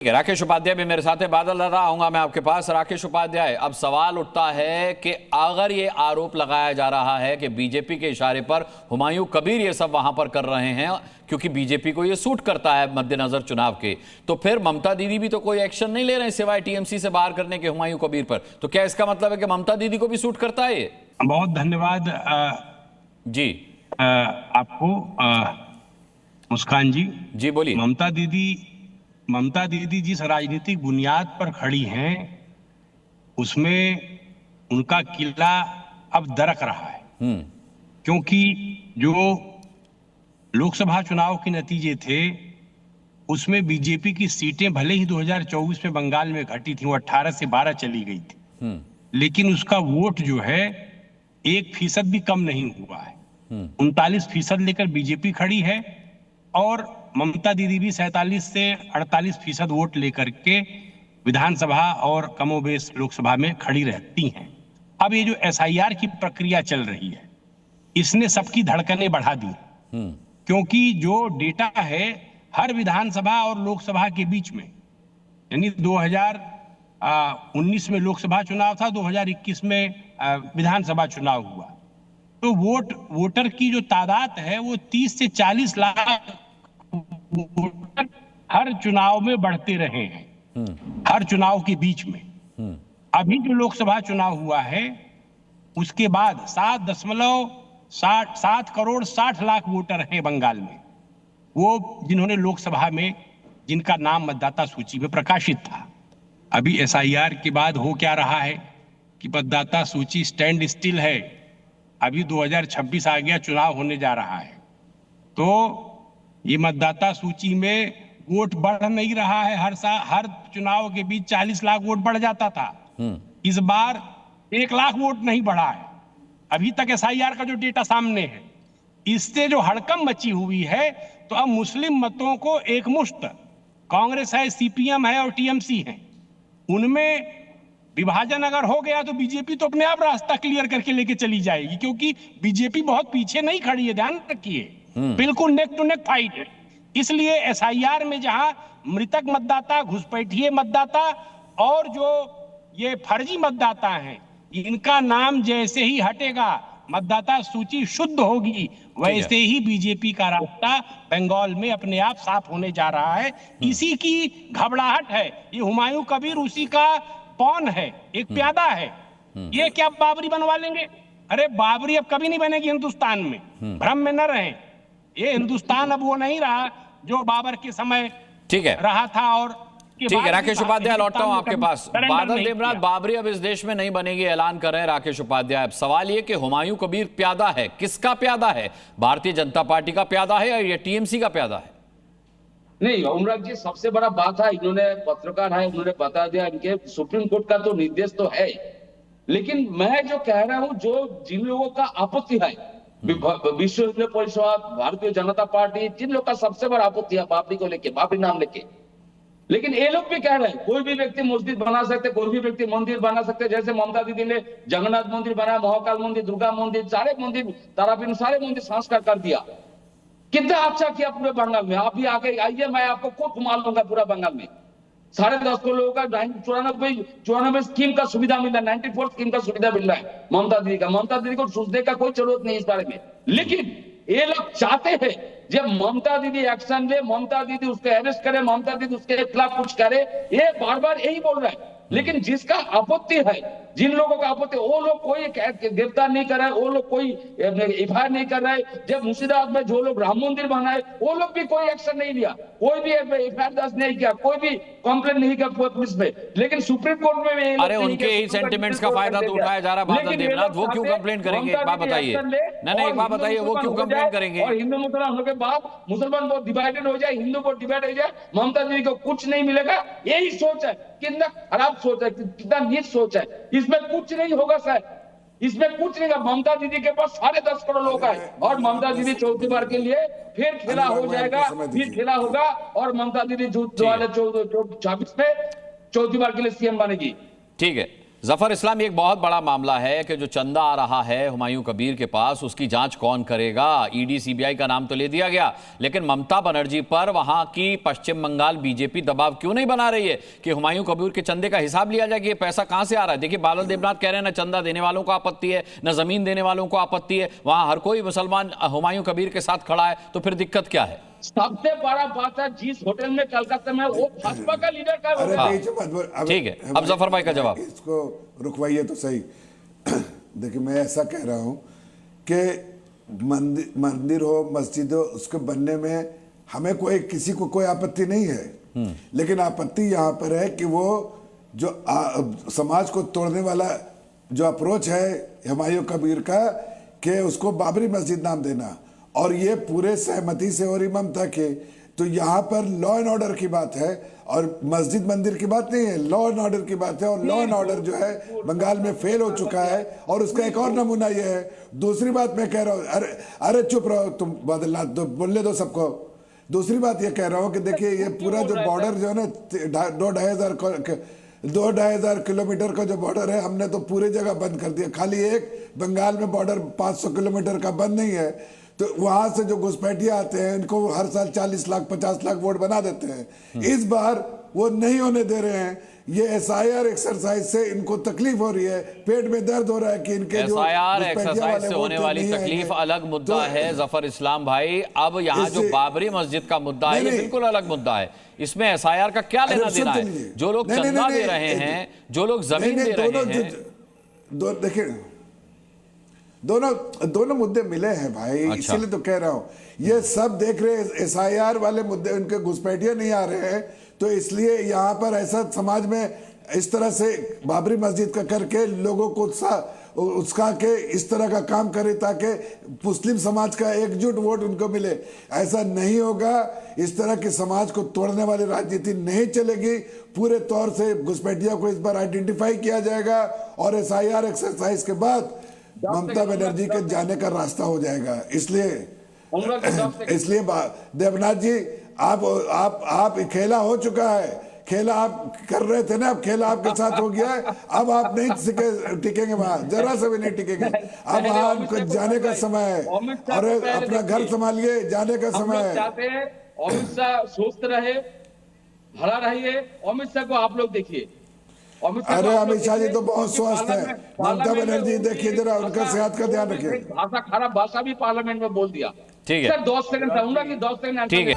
राकेश उपाध्याय भी मेरे साथ है। बादल दादा, आऊंगा मैं आपके पास। राकेश उपाध्याय, अब सवाल उठता है कि अगर ये आरोप लगाया जा रहा है कि बीजेपी के इशारे पर हुमायूं कबीर ये सब वहां पर कर रहे हैं क्योंकि बीजेपी को ये सूट करता है मद्देनजर चुनाव के, तो फिर ममता दीदी भी तो कोई एक्शन नहीं ले रहे हैं सिवाय टीएमसी से बाहर करने के हुमायूं कबीर पर। तो क्या इसका मतलब है कि ममता दीदी को भी सूट करता है ये? बहुत धन्यवाद जी आपको मुस्कान जी। जी बोलिए। ममता दीदी जिस राजनीतिक बुनियाद पर खड़ी हैं उसमें उनका किला अब दरक रहा है। क्योंकि जो लोकसभा चुनाव के नतीजे थे उसमें बीजेपी की सीटें भले ही 2024 में बंगाल में घटी थी, वो 18 से 12 चली गई थी, लेकिन उसका वोट जो है 1% भी कम नहीं हुआ है। 39% लेकर बीजेपी खड़ी है और ममता दीदी भी 47 से 48% वोट लेकर के विधानसभा और कमोबेश लोकसभा में खड़ी रहती हैं। अब ये जो एसआईआर की प्रक्रिया चल रही है इसने सबकी धड़कनें बढ़ा दी, क्योंकि जो डेटा है हर विधानसभा और लोकसभा के बीच में, यानी 2019 में लोकसभा चुनाव था, 2021 में विधानसभा चुनाव हुआ, तो वोटर की जो तादाद है वो 30 से 40 लाख वोटर हर चुनाव में बढ़ते रहे हैं, हर चुनाव के बीच में। अभी जो लोकसभा चुनाव हुआ है उसके बाद 7 करोड़ 60 लाख वोटर हैं बंगाल में, वो जिन्होंने लोकसभा में जिनका नाम मतदाता सूची में प्रकाशित था। अभी एसआईआर के बाद हो क्या रहा है कि मतदाता सूची स्टैंड स्टिल है। अभी 2026 आ गया, चुनाव होने जा रहा है, तो ये मतदाता सूची में वोट बढ़ नहीं रहा है। हर चुनाव के बीच 40 लाख वोट बढ़ जाता था, इस बार 1 लाख वोट नहीं बढ़ा है अभी तक एसआईआर का जो डेटा सामने है। इससे जो हड़कंप मची हुई है, तो अब मुस्लिम मतों को एकमुश्त कांग्रेस है, सीपीएम है और टीएमसी है, उनमें विभाजन अगर हो गया तो बीजेपी तो अपने आप रास्ता क्लियर करके लेके चली जाएगी, क्योंकि बीजेपी बहुत पीछे नहीं खड़ी है, ध्यान रखिए, बिल्कुल नेक टू नेक फाइट है। इसलिए एसआईआर में जहां मृतक मतदाता, घुसपैठिए मतदाता और जो ये फर्जी मतदाता हैं, इनका नाम जैसे ही हटेगा, मतदाता सूची शुद्ध होगी, वैसे ही बीजेपी का रास्ता बंगाल में अपने आप साफ होने जा रहा है। इसी की घबराहट है। ये हुमायूं कबीर उसी का पौन है, एक प्यादा है। ये क्या बाबरी बनवा लेंगे? अरे बाबरी अब कभी नहीं बनेगी हिंदुस्तान में, भ्रम में न रहें। ये हिंदुस्तान अब वो नहीं रहा जो बाबर के समय ठीक है रहा था। और ठीक है राकेश उपाध्याय, लौटता हूं आपके पास। बादल देवनाथ, बाबरी अब इस देश में नहीं बनेगी, ऐलान कर रहे हैं राकेश उपाध्याय। अब सवाल ये कि हुमायूं कबीर प्यादा है, किसका प्यादा है? भारतीय जनता पार्टी का प्यादा है या टीएमसी का प्यादा है? नहीं अनुराग जी, सबसे बड़ा बात है, इन्होंने पत्रकार है, उन्होंने बता दिया, इनके सुप्रीम कोर्ट का तो निर्देश तो है, लेकिन मैं जो कह रहा हूं, जो जिन लोगों का आपत्ति है, विश्व हिंदू परिषद, भारतीय जनता पार्टी, जिन लोगों का सबसे बड़ा आपत्ति है बाबरी को लेके, बाबरी नाम लेके, लेकिन ये लोग भी कह रहे हैं कोई भी व्यक्ति मस्जिद बना सकते, कोई भी व्यक्ति मंदिर बना सकते। जैसे ममता दीदी ने जगन्नाथ मंदिर बनाया, महाकाल मंदिर, दुर्गा मंदिर, सारे मंदिर, तारापीठ, सारे मंदिर संस्कार कर दिया। कितना अच्छा किया पूरे बंगाल में। आप भी आगे आइए, मैं आपको खूब घुमा लूंगा पूरा बंगाल में। 10.5 करोड़ लोगों का 94 स्कीम का सुविधा मिल रहा है, 94 स्कीम का सुविधा मिल रहा है ममता दीदी का। ममता दीदी को सोचने का कोई जरूरत नहीं इस बारे में, लेकिन ये लोग चाहते हैं जब ममता दीदी एक्शन ले, ममता दीदी उसको अरेस्ट करे, ममता दीदी उसके खिलाफ कुछ करे, ये बार बार यही बोल रहा है। लेकिन जिसका आपत्ति है, जिन लोगों का आपत्ति, वो लोग कोई गिरफ्तार नहीं कर रहे, वो लोग कोई एफआईआर नहीं कर रहे। जब मुर्शिदाबाद में जो लोग राम मंदिर बनाए, वो लोग भी कोई एक्शन नहीं लिया, कोई भी एफआईआर दर्ज नहीं किया, कोई भी कंप्लेंट नहीं किया पुलिस में। लेकिन सुप्रीम कोर्ट में अरे उनके ही सेंटिमेंट्स का फायदा तो उठाया जा रहा है बादल देवनाथ, वो क्यों कंप्लेंट करेंगे? एक बात बताइए, नहीं एक बात बताइए, वो क्यों कंप्लेंट करेंगे? और हिंदू मुसलमान के बाद मुसलमान बहुत डिवाइडेड हो जाए, हिंदू बहुत डिवाइड हो जाए, ममता दीदी को कुछ नहीं मिलेगा, यही सोच है। कितना खराब सोच है, कितना नीच सोच है। इसमें कुछ नहीं होगा सर, इसमें कुछ नहीं होगा। ममता दीदी के पास 10.5 करोड़ लोग हैं और ममता दीदी चौथी बार के लिए फिर खेला हो जाएगा, फिर खेला होगा और ममता दीदी 2026 में चौथी बार के लिए सीएम बनेगी। ठीक है। जफर इस्लाम, ये एक बहुत बड़ा मामला है कि जो चंदा आ रहा है हुमायूं कबीर के पास, उसकी जांच कौन करेगा? ईडी सीबीआई का नाम तो ले दिया गया, लेकिन ममता बनर्जी पर वहां की पश्चिम बंगाल बीजेपी दबाव क्यों नहीं बना रही है कि हुमायूं कबीर के चंदे का हिसाब लिया जाए कि ये पैसा कहां से आ रहा है? देखिए, बादल देवनाथ कह रहे हैं ना चंदा देने वालों को आपत्ति है, न जमीन देने वालों को आपत्ति है, वहां हर कोई मुसलमान हुमायूं कबीर के साथ खड़ा है, तो फिर दिक्कत क्या है? सबसे बड़ा बात है, जिस होटल में कलकत्ता में वो भाजपा का लीडर का ठीक है, अब जफर भाई का जवाब। इसको रुकवाइए तो सही। देखिए, मैं ऐसा कह रहा हूं कि मंदिर हो, मस्जिद हो, उसके बनने में हमें किसी को कोई आपत्ति नहीं है, लेकिन आपत्ति यहाँ पर है कि वो जो समाज को तोड़ने वाला जो अप्रोच है हुमायूं कबीर का, कि उसको बाबरी मस्जिद नाम देना, और ये पूरे सहमति से हो रही ममता के, तो यहाँ पर लॉ एंड ऑर्डर की बात है और मस्जिद मंदिर की बात नहीं है, लॉ एंड ऑर्डर की बात है। और लॉ एंड ऑर्डर जो है बंगाल में फेल हो चुका है, और उसका एक और नमूना ये है। दूसरी बात मैं कह रहा हूँ, अरे चुप रहो तुम, बदलना दो, बोलने दो सबको। दूसरी बात ये कह रहा हूँ कि देखिए, ये पूरा जो बॉर्डर जो है ना 2-2.5 किलोमीटर का जो बॉर्डर है, हमने तो पूरी जगह बंद कर दिया। खाली एक बंगाल में बॉर्डर 500 किलोमीटर का बंद नहीं है, तो वहां से जो घुसपैठिया आते हैं इनको हर साल 40 लाख 50 लाख वोट बना देते हैं। इस बार वो नहीं होने दे रहे हैं। ये एसआईआर एक्सरसाइज से इनको तकलीफ हो रही है, पेट में दर्द हो रहा है कि इनके एसआईआर एक्सरसाइज से होने वाली तकलीफ अलग मुद्दा है जफर इस्लाम भाई। अब यहाँ जो बाबरी मस्जिद का मुद्दा है, ये बिल्कुल अलग मुद्दा है। इसमें एसआईआर का क्या लेना देना है? जो लोग चंदा दे रहे हैं, जो लोग जमीन दे रहे हैं, देखिए दोनों मुद्दे मिले हैं भाई। अच्छा। इसीलिए तो कह रहा हूं, ये सब देख रहे हैं एसआईआर वाले मुद्दे, उनके घुसपैठिया नहीं आ रहे हैं, तो इसलिए यहाँ पर ऐसा समाज में इस तरह से बाबरी मस्जिद का करके लोगों को उसका के इस तरह का काम करे ताकि मुस्लिम समाज का एकजुट वोट उनको मिले। ऐसा नहीं होगा। इस तरह के समाज को तोड़ने वाली राजनीति नहीं चलेगी। पूरे तौर से घुसपैठिया को इस बार आइडेंटिफाई किया जाएगा, और एसआईआर एक्सरसाइज के बाद ममता बनर्जी के जाने का रास्ता हो जाएगा। इसलिए देवनाथ जी, आप खेला हो चुका है, खेला आप कर रहे थे ना, अब खेला आपके साथ हो गया है। अब आप नहीं टिकेंगे वहां, जरा से भी नहीं टिकेंगे। अब वहां जाने का समय है, और अपना घर संभालिए, जाने का समय है। अमित शाह स्वस्थ रहे, भला रहिए। अमित शाह को आप लोग देखिए, अरे अमित शाह जी तो बहुत स्वस्थ है। ममता बनर्जी देखिए जरा, उनका सेहत का ध्यान रखिए। भाषा, खराब भाषा भी पार्लियामेंट में बोल दिया। ठीक है सर 10 सेकंड चाहूंगा कि 10 सेकंड ठीक है।